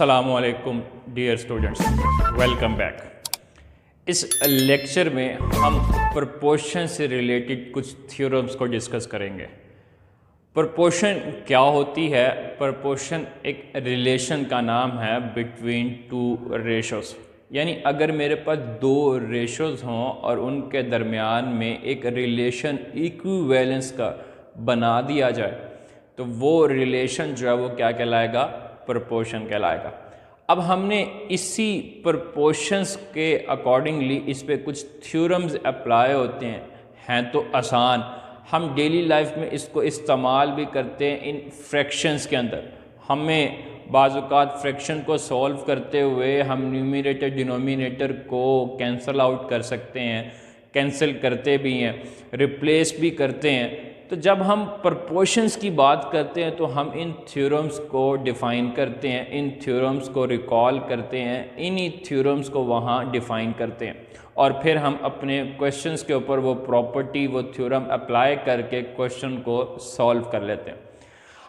अस्सलामुअलैकुम dear students, welcome back. इस lecture में हम प्रोपोर्शन से रिलेटेड कुछ थ्योरम्स को डिस्कस करेंगे। प्रोपोर्शन क्या होती है? प्रोपोर्शन एक रिलेशन का नाम है बिटवीन टू रेशोज़, यानी अगर मेरे पास दो रेशोज़ हों और उनके दरमियान में एक रिलेशन इक्विवेलेंस का बना दिया जाए तो वो रिलेशन जो है वो क्या कहलाएगा? प्रोपोर्शन कहलाएगा। अब हमने इसी प्रोपोर्शंस के अकॉर्डिंगली इस पे कुछ थ्योरम्स अप्लाई होते हैं तो आसान। हम डेली लाइफ में इसको इस्तेमाल भी करते हैं इन फ्रैक्शंस के अंदर। हमें बाज़-औक़ात फ्रैक्शन को सॉल्व करते हुए हम न्यूमरेटर डिनोमिनेटर को कैंसल आउट कर सकते हैं, कैंसिल करते भी हैं, रिप्लेस भी करते हैं। तो जब हम प्रोपोर्शंस की बात करते हैं तो हम इन थ्योरम्स को डिफ़ाइन करते हैं, इन थ्योरम्स को रिकॉल करते हैं, इन्हीं थ्योरम्स को वहाँ डिफ़ाइन करते हैं और फिर हम अपने क्वेश्चंस के ऊपर वो प्रॉपर्टी, वो थ्योरम अप्लाई करके क्वेश्चन को सॉल्व कर लेते हैं।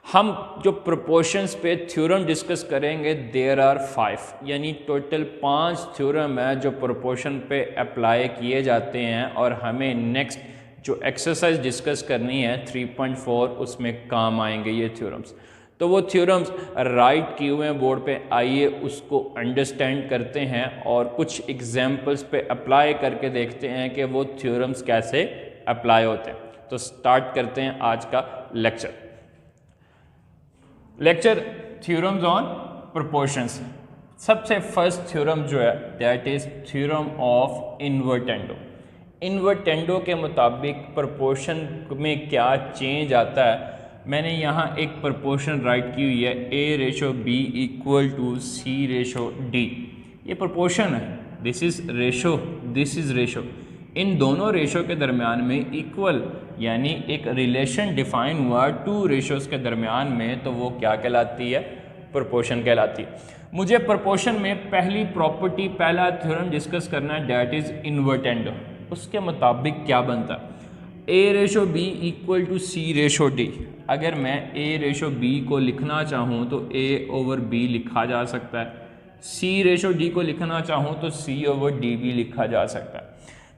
हम जो प्रोपोर्शंस पे थ्योरम डिस्कस करेंगे देयर आर 5, यानी टोटल 5 थ्योरम है जो प्रोपोर्शन पे अप्लाई किए जाते हैं और हमें नेक्स्ट जो एक्सरसाइज डिस्कस करनी है 3.4 उसमें काम आएंगे ये थ्योरम्स। तो वो थ्योरम्स राइट किए हुए हैं बोर्ड पे, आइए उसको अंडरस्टैंड करते हैं और कुछ एग्जांपल्स पे अप्लाई करके देखते हैं कि वो थ्योरम्स कैसे अप्लाई होते हैं। तो स्टार्ट करते हैं आज का लेक्चर थ्योरम्स ऑन प्रोपोर्शंस। सबसे फर्स्ट थ्योरम जो है that is theorem of invertendo. Invertendo के मुताबिक प्रोपोर्शन में क्या चेंज आता है? मैंने यहाँ एक प्रोपोर्शन राइट की हुई है A/B = C/D। ये प्रोपोर्शन है, this is ratio, this is ratio. इन दोनों रेशो के दरमियान में इक्वल यानी एक रिलेशन डिफाइन हुआ टू रेशोज़ के दरमियान में, तो वो क्या कहलाती है? प्रोपोर्शन कहलाती है। मुझे प्रोपोर्शन में पहली प्रॉपर्टी, पहला थ्योरम डिस्कस करना है दैट इज़ इन्वर्टेंडो। उसके मुताबिक क्या बनता है? A/B = C/D। अगर मैं A/B को लिखना चाहूँ तो A/B लिखा जा सकता है, C/D को लिखना चाहूँ तो C/D भी लिखा जा सकता है।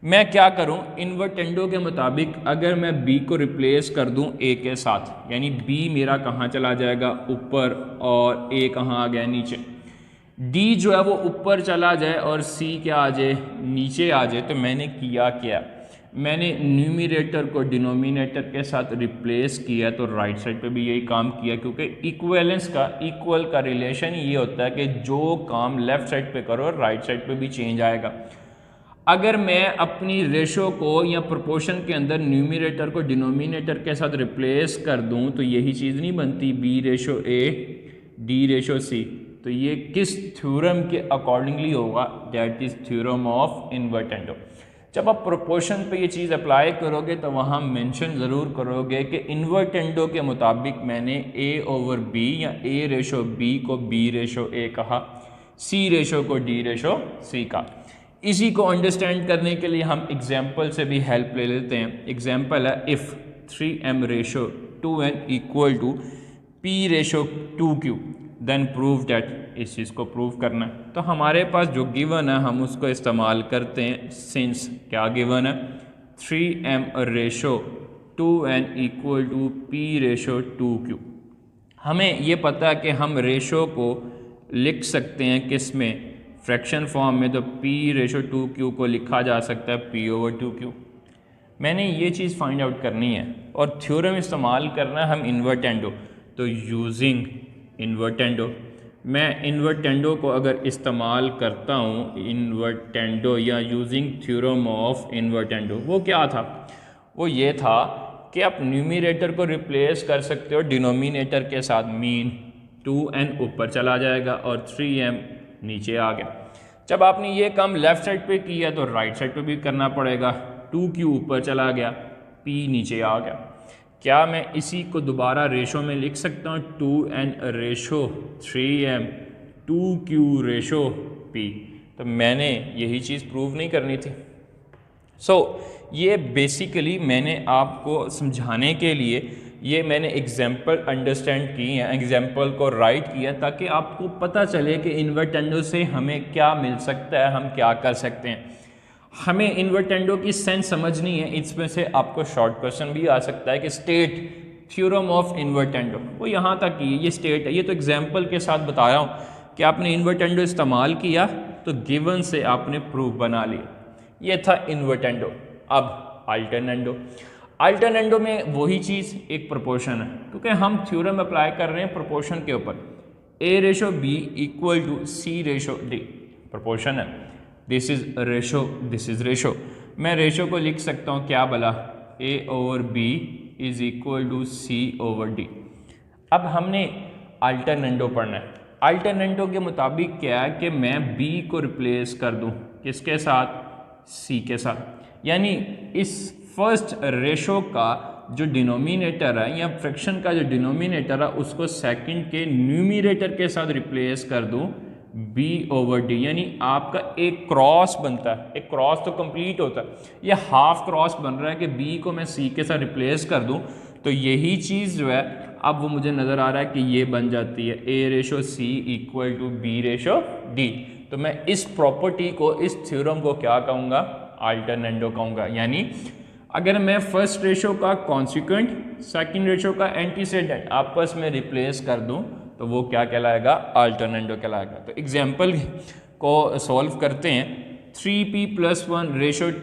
मैं क्या करूँ? इन्वर्टेंडो के मुताबिक अगर मैं B को रिप्लेस कर दूँ A के साथ, यानी B मेरा कहाँ चला जाएगा? ऊपर, और A कहाँ आ गया? नीचे। D जो है वो ऊपर चला जाए और C क्या आ जाए? नीचे आ जाए। तो मैंने किया क्या? मैंने न्यूमरेटर को डिनोमिनेटर के साथ रिप्लेस किया, तो राइट साइड पे भी यही काम किया, क्योंकि इक्विवेलेंस का, इक्वल का रिलेशन ये होता है कि जो काम लेफ़्ट साइड पे करो राइट साइड पे भी चेंज आएगा। अगर मैं अपनी रेशो को या प्रोपोर्शन के अंदर न्यूमरेटर को डिनोमिनेटर के साथ रिप्लेस कर दूं तो यही चीज़ नहीं बनती B/A, D/C। तो ये किस थ्योरम के अकॉर्डिंगली होगा? That is theorem of invertendo. जब आप प्रोपोर्शन पे ये चीज़ अप्लाई करोगे तो वहाँ मेंशन ज़रूर करोगे कि इन्वर्टेंडो के मुताबिक मैंने A/B या A/B को B/A कहा, C/A को D/C कहा। इसी को अंडरस्टैंड करने के लिए हम एग्जाम्पल से भी हेल्प ले लेते हैं। एग्जाम्पल है if 3m/2n = P/2q then prove that. इस चीज़ को प्रूव करना है तो हमारे पास जो गिवन है हम उसको इस्तेमाल करते हैं। सिंस क्या गिवन है? 3m/2n = P/2q। हमें ये पता है कि हम रेशो को लिख सकते हैं किस में? फ्रैक्शन फॉर्म में। तो P/2q को लिखा जा सकता है P/2q। मैंने ये चीज़ फाइंड आउट करनी है और थ्योरम इस्तेमाल करना है हम इन्वर्टेंडो। तो यूजिंग इन्वर्टेंडो, मैं इन्वर्टेंडो को अगर इस्तेमाल करता हूँ, इन्वर्टेंडो या यूजिंग थ्योरम ऑफ इन्वर्टेंडो, वो क्या था? वो ये था कि आप न्यूमरेटर को रिप्लेस कर सकते हो डिनोमिनेटर के साथ। मीन 2n ऊपर चला जाएगा और 3m नीचे आ गया। जब आपने ये काम लेफ़्ट साइड पे किया तो राइट साइड पे भी करना पड़ेगा। 2q ऊपर चला गया, p नीचे आ गया। क्या मैं इसी को दोबारा रेशो में लिख सकता हूँ? 2n/3m 2q/p। तो मैंने यही चीज़ प्रूव नहीं करनी थी। ये बेसिकली मैंने आपको समझाने के लिए ये मैंने एग्जाम्पल अंडरस्टैंड की है, एग्जाम्पल को राइट किया ताकि आपको पता चले कि इन्वर्टेंडो से हमें क्या मिल सकता है, हम क्या कर सकते हैं। हमें इन्वर्टेंडो की सेंस समझनी है। इसमें से आपको शॉर्ट क्वेश्चन भी आ सकता है कि स्टेट थ्योरम ऑफ इन्वर्टेंडो, वो यहाँ तक ही ये स्टेट है। ये तो एग्जाम्पल के साथ बता रहा हूँ कि आपने इन्वर्टेंडो इस्तेमाल किया तो गिवन से आपने प्रूफ बना लिया। ये था इन्वर्टेंडो। अब अल्टरनेंडो, अल्टरनेंडो में वही चीज़, एक प्रोपोर्शन है, क्योंकि हम थ्योरम अप्लाई कर रहे हैं प्रोपोर्शन के ऊपर। A/B equal to C/D proportion है। This is ratio, this is ratio. मैं रेशो को लिख सकता हूँ क्या भला, A/B is equal to C/D। अब हमने अल्टरनेंडो पढ़ना है। अल्टरनेंडो के मुताबिक क्या है कि मैं B को रिप्लेस कर दूँ किसके साथ, C के साथ। यानी इस फर्स्ट रेशो का जो डिनोमिनेटर है या फ्रैक्शन का जो डिनोमिनेटर है उसको सेकंड के न्यूमरेटर के साथ रिप्लेस कर दूं B/D। यानी आपका एक क्रॉस बनता है, एक क्रॉस तो कंप्लीट होता है, ये हाफ क्रॉस बन रहा है कि B को मैं C के साथ रिप्लेस कर दूं तो यही चीज़ जो है अब वो मुझे नज़र आ रहा है कि ये बन जाती है A/C इक्वल टू B/D। तो मैं इस प्रॉपर्टी को, इस थ्योरम को क्या कहूँगा, अल्टरनेंडो कहूँगा। यानी अगर मैं फर्स्ट रेशो का कॉन्सिक्वेंट सेकंड रेशो का एंटीसेडेंट आपस में रिप्लेस कर दूं तो वो क्या कहलाएगा, अल्टरनेंडो कहलाएगा। तो एग्जांपल को सॉल्व करते हैं। 3p + 1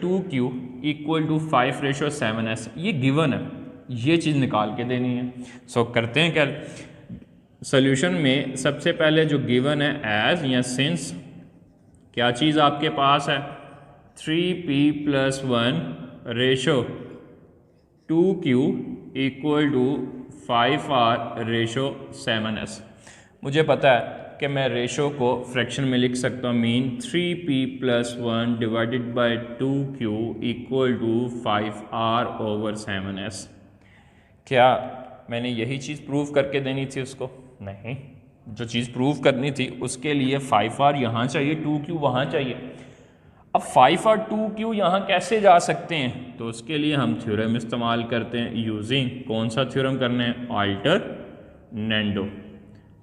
2q equal to 5 7s, ये गिवन है, ये चीज़ निकाल के देनी है। सो करते हैं क्या, सोल्यूशन में सबसे पहले जो गिवन है एज या सिंस, क्या चीज़ आपके पास है, 3p + 1 2q equal to 5r 7s। मुझे पता है कि मैं रेशो को फ्रैक्शन में लिख सकता हूँ, mean 3p + 1 divided by 2q equal to 5r/7s। क्या मैंने यही चीज़ प्रूव करके देनी थी उसको? नहीं, जो चीज़ प्रूव करनी थी उसके लिए 5r यहाँ चाहिए, 2q वहाँ चाहिए। अब 5r 2q यहाँ कैसे जा सकते हैं, तो उसके लिए हम थ्योरम इस्तेमाल करते हैं यूजिंग, कौन सा थ्योरम करने हैं, अल्टरनेंडो।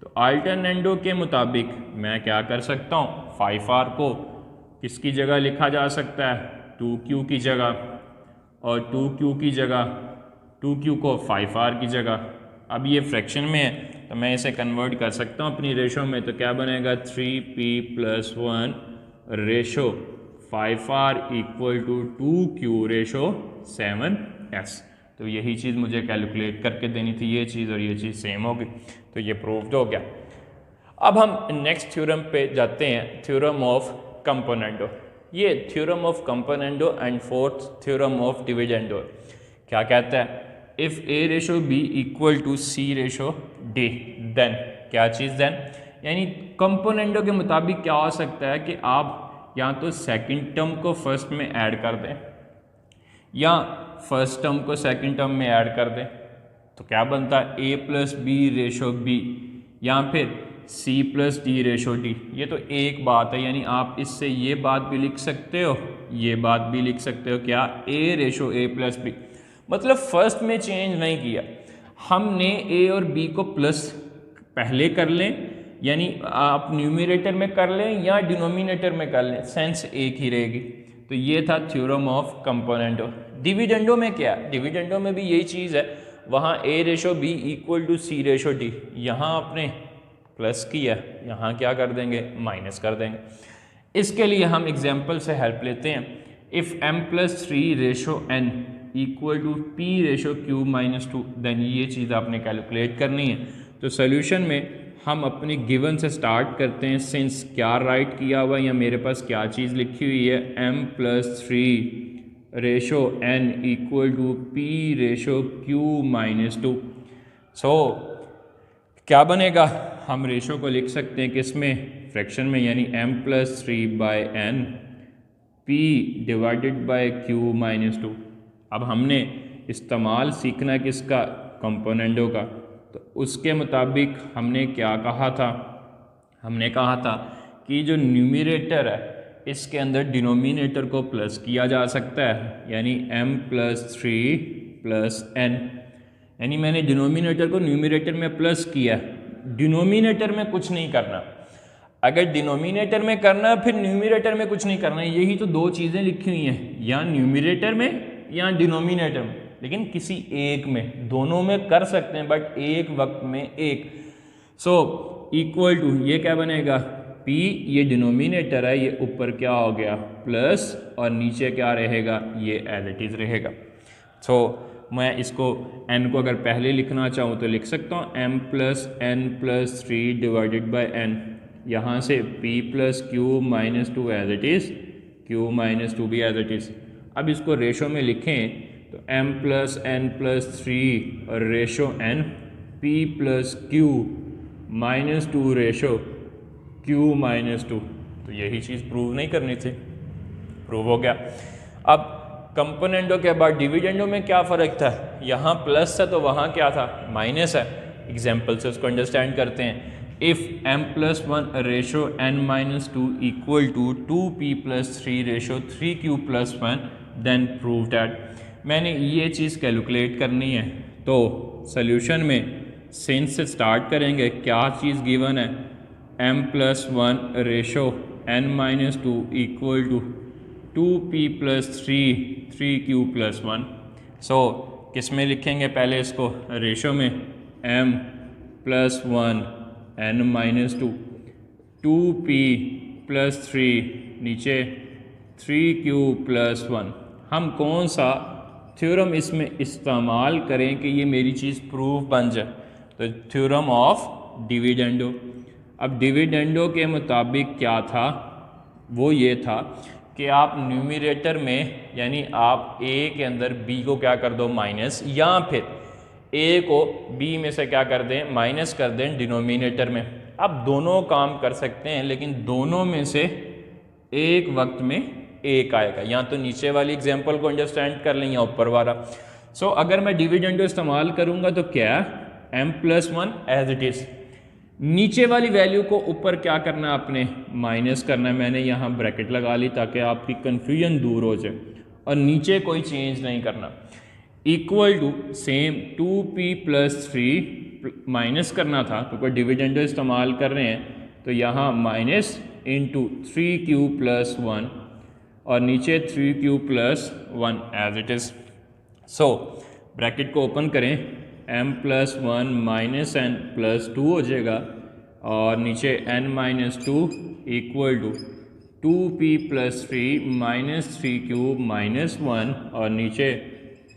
तो अल्टरनेंडो के मुताबिक मैं क्या कर सकता हूँ, 5r को किसकी जगह लिखा जा सकता है, 2q की जगह, और 2q की जगह 2q को 5r की जगह। अब ये फ्रैक्शन में है तो मैं इसे कन्वर्ट कर सकता हूँ अपनी रेशो में। तो क्या बनेगा, 3p + 1 5r equal to 2q 7s। तो यही चीज़ मुझे कैलकुलेट करके देनी थी, ये चीज़ और ये चीज़ सेम होगी, तो ये प्रूव्ड हो गया। अब हम नेक्स्ट थ्योरम पे जाते हैं, थ्योरम ऑफ कंपोनेंडो। ये theorem of componendo and fourth theorem of dividendo क्या कहता है, if A/B equal to C/D then, क्या चीज़ देन, यानी कंपोनेंडो के मुताबिक क्या हो सकता है कि आप या तो सेकंड टर्म को फर्स्ट में ऐड कर दें या फर्स्ट टर्म को सेकंड टर्म में ऐड कर दें। तो क्या बनता है, A + B/B या फिर C + D/D। ये तो एक बात है, यानी आप इससे ये बात भी लिख सकते हो, ये बात भी लिख सकते हो, क्या, A/A + B। मतलब फर्स्ट में चेंज नहीं किया हमने, A और B को प्लस पहले कर लें, यानी आप न्यूमरेटर में कर लें या डिनोमिनेटर में कर लें, सेंस एक ही रहेगी। तो ये था थ्योरम ऑफ कंपोनेंडो। डिविडेंडो में क्या, डिविडेंडो में भी यही चीज़ है, वहाँ A/B इक्वल टू C/D, यहाँ आपने प्लस किया, यहाँ क्या कर देंगे, माइनस कर देंगे। इसके लिए हम एग्जाम्पल से हेल्प लेते हैं। If m + 3 equal to p/q - 2 then ये चीज़ आपने कैलकुलेट करनी है। तो सोल्यूशन में हम अपनी गिवन से स्टार्ट करते हैं, सिंस क्या राइट किया हुआ या मेरे पास क्या चीज़ लिखी हुई है, m + 3 इक्वल टू p/q - 2। सो क्या बनेगा, हम रेशो को लिख सकते हैं किसमें, फ्रैक्शन में, यानी m + 3/n p divided by q - 2। अब हमने इस्तेमाल सीखना है किसका, कंपोनेंडो का। तो उसके मुताबिक हमने क्या कहा था, हमने कहा था कि जो न्यूमरेटर है इसके अंदर डिनोमिनेटर को प्लस किया जा सकता है, यानी m + 3 + n। यानी मैंने डिनोमिनेटर को न्यूमरेटर में प्लस किया, डिनोमिनेटर में कुछ नहीं करना। अगर डिनोमिनेटर में करना फिर न्यूमरेटर में कुछ नहीं करना, यही तो दो चीज़ें लिखी हुई हैं, या न्यूमरेटर में या डिनोमिनेटर में, लेकिन किसी एक में, दोनों में कर सकते हैं बट एक वक्त में एक। सो इक्वल टू ये क्या बनेगा, p, ये डिनोमिनेटर है, ये ऊपर क्या हो गया प्लस, और नीचे क्या रहेगा, ये एज इट इज़ रहेगा। सो मैं इसको n को अगर पहले लिखना चाहूँ तो लिख सकता हूँ m plus n plus 3 divided by n, यहाँ से p plus q minus 2 as it is, q minus 2 भी एज इट इज़। अब इसको रेशो में लिखें तो m प्लस n प्लस 3 और ratio n, p plus q minus 2 ratio q minus 2। तो यही चीज़ प्रूव नहीं करनी थी, प्रूव हो गया। अब कंपोनेंटों के बाद डिविडेंडों में क्या फ़र्क था, यहाँ प्लस था तो वहाँ क्या था, माइनस है। एग्जाम्पल से उसको अंडरस्टैंड करते हैं। If m plus 1 ratio n minus 2 equal to 2p plus 3 ratio 3q plus 1 then prove that. मैंने ये चीज़ कैलकुलेट करनी है, तो सॉल्यूशन में सिंस से स्टार्ट करेंगे। क्या चीज़ गिवन है, m plus 1 ratio n minus 2 equal to 2p plus 3q plus 1। So किस में लिखेंगे, पहले इसको रेशो में, m plus 1 n minus 2 2p plus 3 नीचे 3q प्लस 1। हम कौन सा थ्योरम इसमें इस्तेमाल करें कि ये मेरी चीज़ प्रूफ बन जाए, तो थ्योरम ऑफ डिविडेंडो। अब डिविडेंडो के मुताबिक क्या था, वो ये था कि आप न्यूमरेटर में यानी आप a के अंदर b को क्या कर दो माइनस, या फिर a को b में से क्या कर दें माइनस कर दें डिनोमिनेटर में। आप दोनों काम कर सकते हैं, लेकिन दोनों में से एक वक्त में एक आएगा। या तो नीचे वाली एग्जांपल को अंडरस्टैंड कर लें या ऊपर वाला। सो अगर मैं डिविडेंडो इस्तेमाल करूंगा तो क्या, m plus 1 as it is, नीचे वाली वैल्यू को ऊपर क्या करना है आपने माइनस करना है। मैंने यहाँ ब्रैकेट लगा ली ताकि आपकी कन्फ्यूजन दूर हो जाए, और नीचे कोई चेंज नहीं करना। Equal to same 2p plus 3 minus करना था क्योंकि डिविडेंडो इस्तेमाल कर रहे हैं, तो यहाँ माइनस इंटू 3q प्लस 1 और नीचे 3q plus 1 as it is. So bracket को ओपन करें, m plus 1 minus n plus 2 हो जाएगा, और नीचे n minus 2 equal to 2p plus 3 minus 3q minus 1 और नीचे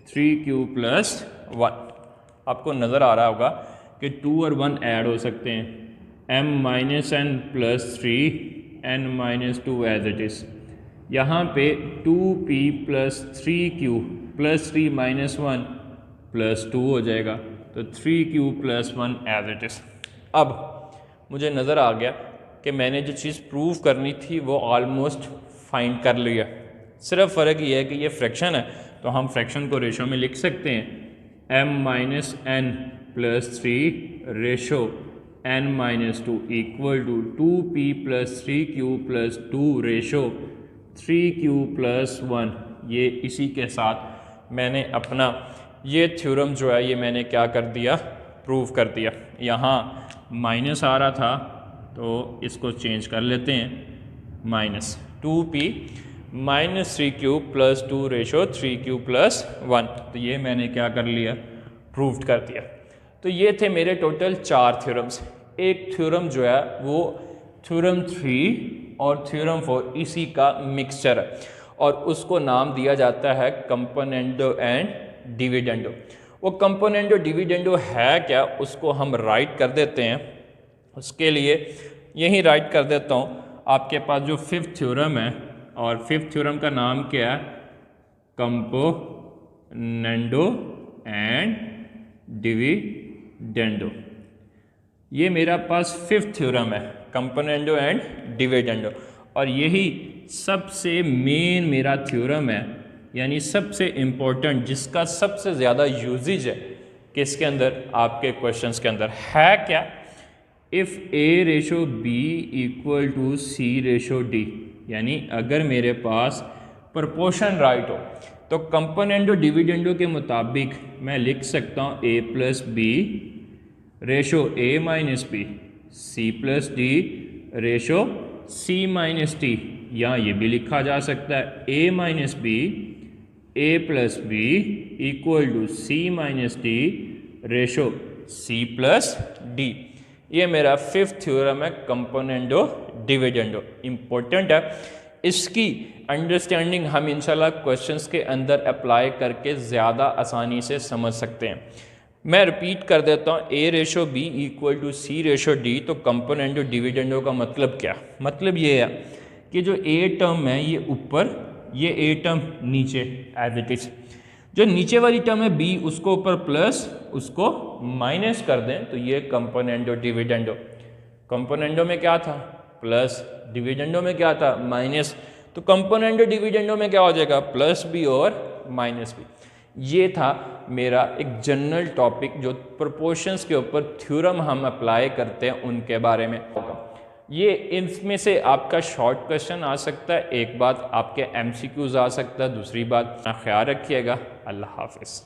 3q प्लस 1। आपको नज़र आ रहा होगा कि 2 और 1 ऐड हो सकते हैं, m minus n plus 3 n minus 2 as it is. यहाँ पे 2p plus 3q plus 3 minus 1 plus 2 हो जाएगा, तो 3q plus 1 as it is. अब मुझे नज़र आ गया कि मैंने जो चीज़ प्रूव करनी थी वो ऑलमोस्ट फाइंड कर लिया। सिर्फ फ़र्क ये है कि ये फ्रैक्शन है, तो हम फ्रैक्शन को रेशो में लिख सकते हैं m minus n plus 3 ratio n minus 2 equal to 2p plus 3q plus 2 ratio 3q plus 1। ये इसी के साथ मैंने अपना ये थ्योरम जो है ये मैंने क्या कर दिया, प्रूव कर दिया। यहाँ माइनस आ रहा था तो इसको चेंज कर लेते हैं, minus 2p minus 3q plus 2 ratio 3q plus 1। तो ये मैंने क्या कर लिया, प्रूव्ड कर दिया। तो ये थे मेरे टोटल 4 थ्योरम्स। एक थ्योरम जो है वो थ्योरम 3 और थ्योरम 4 इसी का मिक्सचर है, और उसको नाम दिया जाता है कंपोनेंडो एंड डिविडेंडो। वो कंपोनेंडो डिविडेंडो है क्या, उसको हम राइट कर देते हैं। उसके लिए यहीं राइट कर देता हूँ। आपके पास जो 5th थ्योरम है, और 5th थ्योरम का नाम क्या है, कंपोनेंडो एंड डिविडेंडो। ये मेरा पास 5th थ्योरम है, कंपोनेंडो एंड डिविडेंडो, और यही सबसे मेन मेरा थ्योरम है, यानी सबसे इम्पोर्टेंट, जिसका सबसे ज़्यादा यूजेज है किसके अंदर, आपके क्वेश्चंस के अंदर। है क्या, if a ratio b equal to c ratio d, यानी अगर मेरे पास प्रोपोर्शन राइट हो तो कंपोनेंडो डिविडेंडो के मुताबिक मैं लिख सकता हूँ a plus B ratio a minus B, c plus D ratio c minus D, या ये भी लिखा जा सकता है a minus B a plus B equal to c minus D ratio c plus D. ये मेरा फिफ्थ थ्योरम है कंपोनेंडो डिविडेंडो। इम्पोर्टेंट है, इसकी अंडरस्टैंडिंग हम इंशाल्लाह क्वेश्चंस के अंदर अप्लाई करके ज़्यादा आसानी से समझ सकते हैं। मैं रिपीट कर देता हूँ, a ratio b equal to c ratio d। तो कंपोनेंडो डिविडेंडो का मतलब क्या? मतलब ये है कि जो a टर्म है ये ऊपर, ये a टर्म नीचे एज इट इज। जो नीचे वाली टर्म है b उसको ऊपर प्लस उसको माइनस कर दें तो ये कंपोनेंडो डिविडेंडो। कंपोनेंडो में क्या था? प्लस, डिविडेंडो में क्या था? माइनस। तो कंपोनेंडो डिविडेंडो में क्या हो जाएगा? प्लस भी और माइनस भी। ये था मेरा एक जनरल टॉपिक जो प्रोपोर्शंस के ऊपर थ्योरम हम अप्लाई करते हैं उनके बारे में होगा। ये इसमें से आपका शॉर्ट क्वेश्चन आ सकता है, एक बात आपके MCQs आ सकता है, दूसरी बात ख्याल रखिएगा। अल्लाह हाफिज़।